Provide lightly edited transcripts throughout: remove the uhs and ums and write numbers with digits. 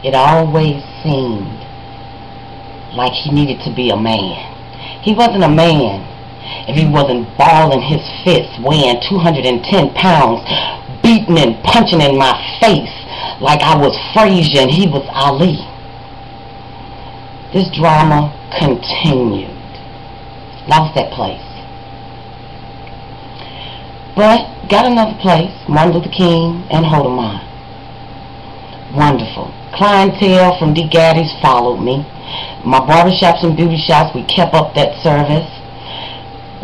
It always seemed like he needed to be a man. He wasn't a man if he wasn't balling his fists, weighing 210 pounds, beating and punching in my face like I was LaCreasia and he was Ali. This drama continued. Lost that place. But got another place, Martin Luther King and Hodemon. Wonderful. Clientele from D. Gaddy's followed me. My barbershops and beauty shops, we kept up that service.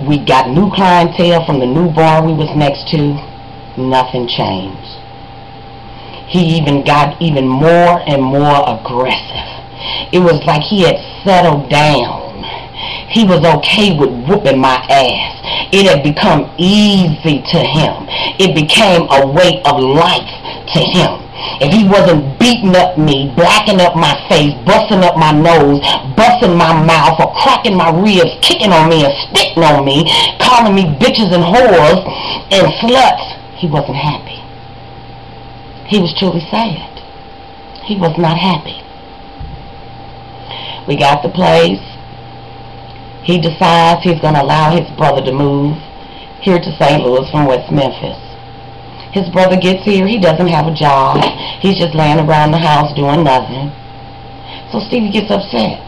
We got new clientele from the new bar we was next to. Nothing changed. He even got even more and more aggressive. It was like he had settled down. He was okay with whooping my ass. It had become easy to him. It became a way of life to him. If he wasn't beating up me, blacking up my face, busting up my nose, busting my mouth, or cracking my ribs, kicking on me and spitting on me, calling me bitches and whores and sluts, he wasn't happy. He was truly sad. He was not happy. We got the place. He decides he's going to allow his brother to move here to St. Louis from West Memphis. His brother gets here. He doesn't have a job. He's just laying around the house doing nothing. So Stevie gets upset.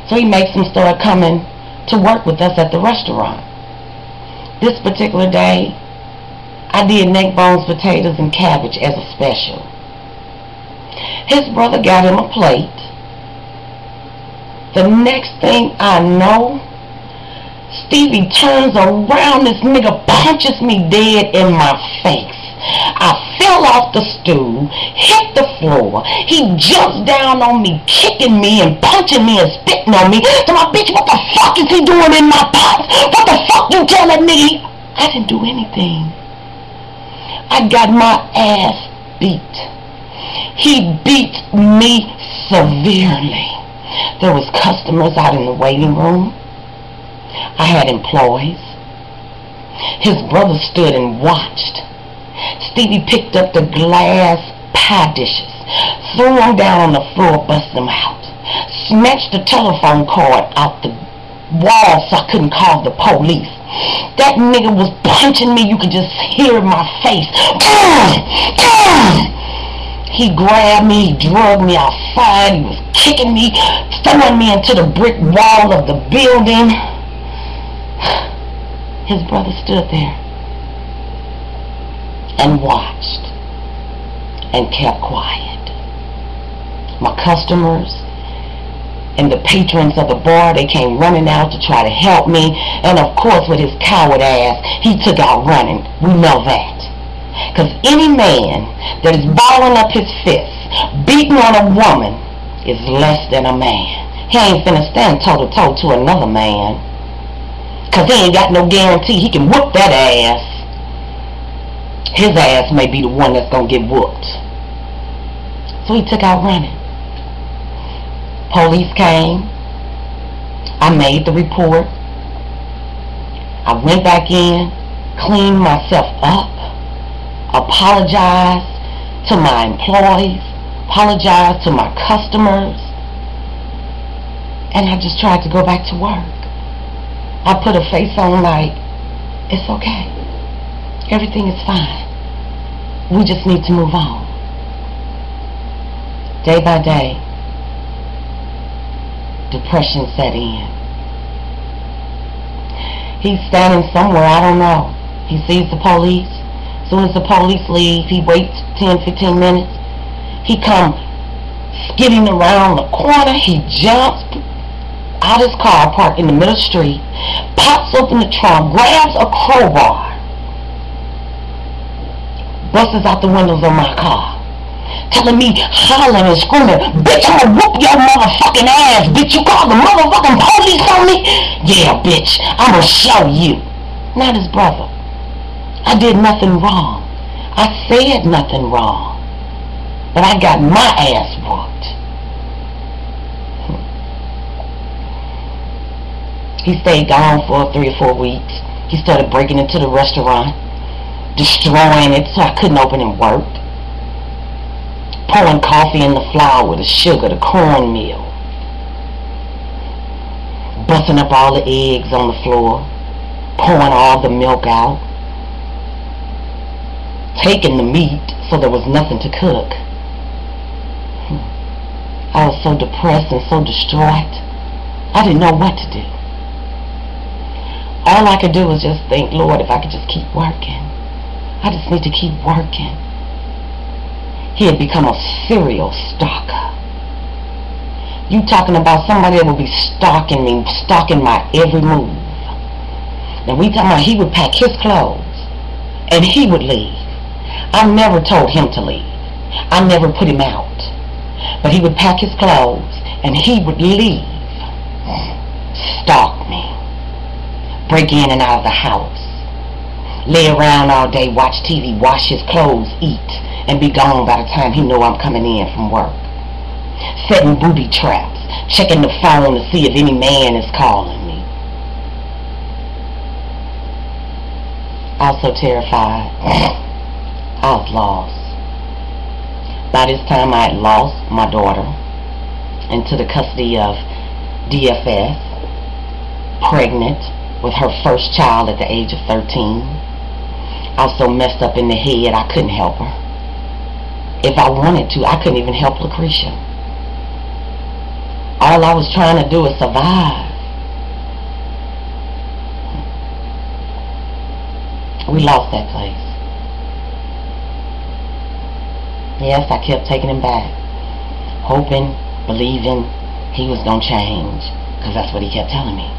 So he makes him start coming to work with us at the restaurant. This particular day, I did neck bones, potatoes, and cabbage as a special. His brother got him a plate. The next thing I know, Stevie turns around, this nigga punches me dead in my face. I fell off the stool, hit the floor. He jumps down on me, kicking me and punching me and spitting on me. So my bitch, what the fuck is he doing in my pots? What the fuck you tell that nigga? I didn't do anything. I got my ass beat. He beat me severely. There was customers out in the waiting room. I had employees. His brother stood and watched. Stevie picked up the glass pie dishes, threw them down on the floor, bust them out, snatched the telephone cord out the wall so I couldn't call the police. That nigga was punching me. You could just hear my face. He grabbed me, he drugged me outside, he was kicking me, throwing me into the brick wall of the building. His brother stood there and watched and kept quiet. My customers and the patrons of the bar, they came running out to try to help me, and of course with his coward ass, he took out running. We know that. Because any man that is balling up his fists, beating on a woman, is less than a man. He ain't finna stand toe-to-toe to another man. Because he ain't got no guarantee he can whoop that ass. His ass may be the one that's gonna get whooped. So he took out running. Police came. I made the report. I went back in, cleaned myself up, apologized to my employees, apologized to my customers, and I just tried to go back to work. I put a face on like, it's okay. Everything is fine. We just need to move on. Day by day, depression set in. He's standing somewhere, I don't know. He sees the police. As soon as the police leave, he waits 10-15 minutes. He comes skidding around the corner. He jumps out his car, parked in the middle of the street, pops open the trunk, grabs a crowbar, busts out the windows of my car, telling me, hollering and screaming, bitch, I'm gonna whoop your motherfucking ass, bitch. You call the motherfucking police on me? Yeah, bitch, I'm gonna show you. Not his brother. I did nothing wrong. I said nothing wrong. But I got my ass whooped. He stayed gone for 3 or 4 weeks. He started breaking into the restaurant, destroying it so I couldn't open and work. pouring coffee in the flour, the sugar, the cornmeal, busting up all the eggs on the floor, pouring all the milk out, taking the meat so there was nothing to cook. I was so depressed and so distraught. I didn't know what to do. All I could do was just think, Lord, if I could just keep working. I just need to keep working. He had become a serial stalker. You talking about somebody that would be stalking me, stalking my every move. Now we talking about he would pack his clothes and he would leave. I never told him to leave. I never put him out. But he would pack his clothes and he would leave. Stalk me. Break in and out of the house. Lay around all day, watch TV, wash his clothes, eat, and be gone by the time he know I'm coming in from work. Setting booby traps, checking the phone to see if any man is calling me. I was so terrified. I was lost. By this time I had lost my daughter into the custody of DFS, pregnant with her first child at the age of 13. I was so messed up in the head I couldn't help her. If I wanted to, I couldn't even help LaCreasia. All I was trying to do is survive. We lost that place. Yes, I kept taking him back, hoping, believing he was going to change, because that's what he kept telling me.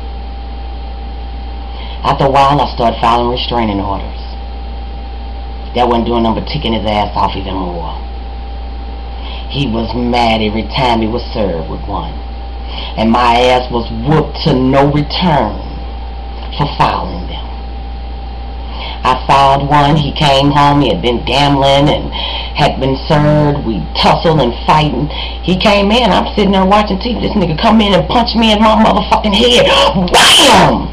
After a while, I started filing restraining orders. That wasn't doing nothing but ticking his ass off even more. He was mad every time he was served with one, and my ass was whooped to no return for filing them. I filed one. He came home. He had been gambling and had been served. We tussled and fighting. He came in. I'm sitting there watching TV. This nigga come in and punch me in my motherfucking head. Wham!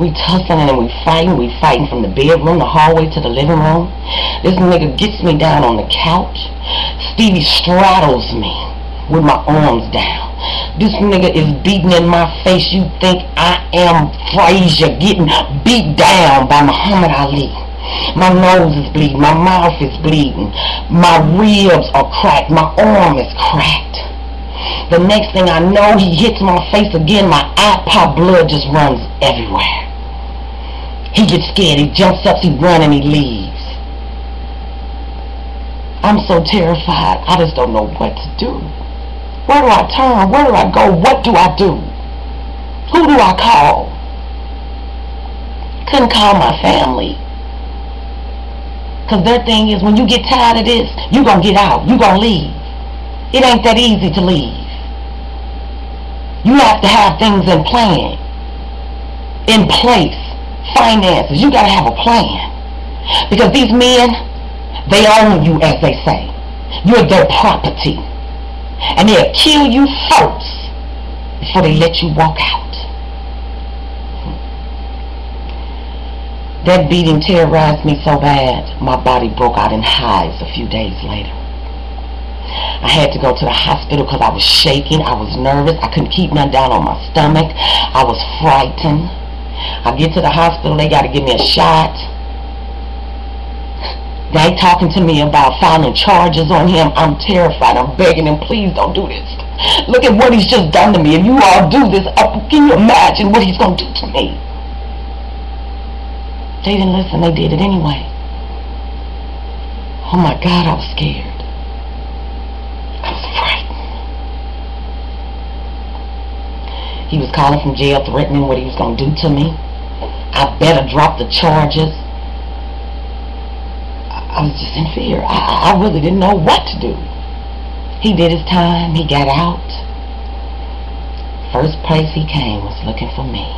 We tussling and we fighting from the bedroom, the hallway to the living room. This nigga gets me down on the couch. Stevie straddles me with my arms down. This nigga is beating in my face. You think I am LaCreasia getting beat down by Muhammad Ali. My nose is bleeding. My mouth is bleeding. My ribs are cracked. My arm is cracked. The next thing I know, he hits my face again. My eye pop, blood just runs everywhere. He gets scared. He jumps up. He runs and he leaves. I'm so terrified. I just don't know what to do. Where do I turn? Where do I go? What do I do? Who do I call? Couldn't call my family. Because their thing is, when you get tired of this, you're going to get out. You're going to leave. It ain't that easy to leave. You have to have things in place, finances. You got to have a plan. Because these men, they own you, as they say. You're their property. And they'll kill you first before they let you walk out. That beating terrorized me so bad, my body broke out in hives a few days later. I had to go to the hospital because I was shaking, I was nervous, I couldn't keep nothing down on my stomach, I was frightened. I get to the hospital, they got to give me a shot. They talking to me about filing charges on him. I'm terrified. I'm begging him, please don't do this. Look at what he's just done to me. If you all do this, can you imagine what he's going to do to me? They didn't listen. They did it anyway. Oh my God, I was scared. I was frightened. He was calling from jail, threatening what he was going to do to me. I better drop the charges. I was just in fear. I really didn't know what to do. He did his time. He got out. First place he came was looking for me.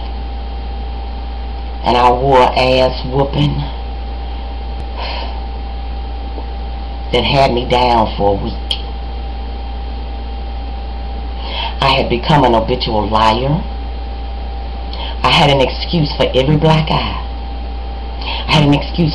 And I wore ass whooping that had me down for a week. I had become an habitual liar. I had an excuse for every black eye. I had an excuse